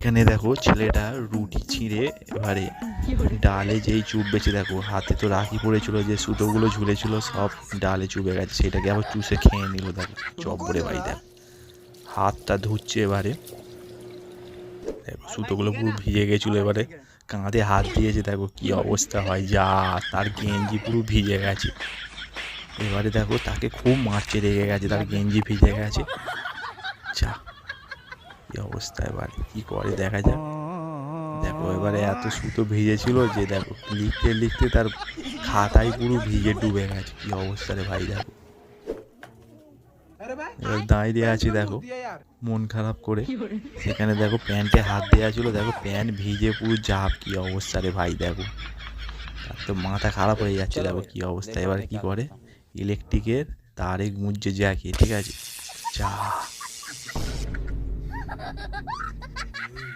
এখানে দেখো ছেলেটা রুটি ছিঁড়ে এবারে ডালে যেই চুপবেছে, দেখো হাতে তো রাখি পড়েছিল, যে সুতোগুলো ঝুলেছিল সব ডালে চুবে গেছে, সেটাকে আবার চুষে খেয়ে নিল। দেখো চব্বরে ভাই, দেখো হাতটা ধুচ্ছে এবারে, দেখো সুতোগুলো পুরো ভিজে গেছিলো, এবারে কাঁধে হাত দিয়েছে, দেখো কি অবস্থা হয়, যা তার গেঞ্জি পুরো ভিজে গেছে। এবারে দেখো তাকে খুব মারছে, রেগে গেছে, তার গেঞ্জি ভিজে গেছে, যা কি অবস্থা, এবারে কি করে দেখা যাক। দেখো এবারে এত সুতো ভিজেছিল যে দেখো লিখতে লিখতে তার খাতায় পুরো ভিজে ডুবে গেছে, কি অবস্থা রে ভাই। দেখো এবার দাঁড়িয়ে আছে, দেখো মন খারাপ করে, সেখানে দেখো প্যান্টে হাত দেওয়া ছিল, দেখো প্যান্ট ভিজে পুরো জাপ, কি অবস্থা রে ভাই। দেখো তার তো মাথা খারাপ হয়ে যাচ্ছে, দেখো কি অবস্থা। এবারে কি করে, ইলেকট্রিকের তারে গুঁজছে জ্যাকে, ঠিক আছে, যা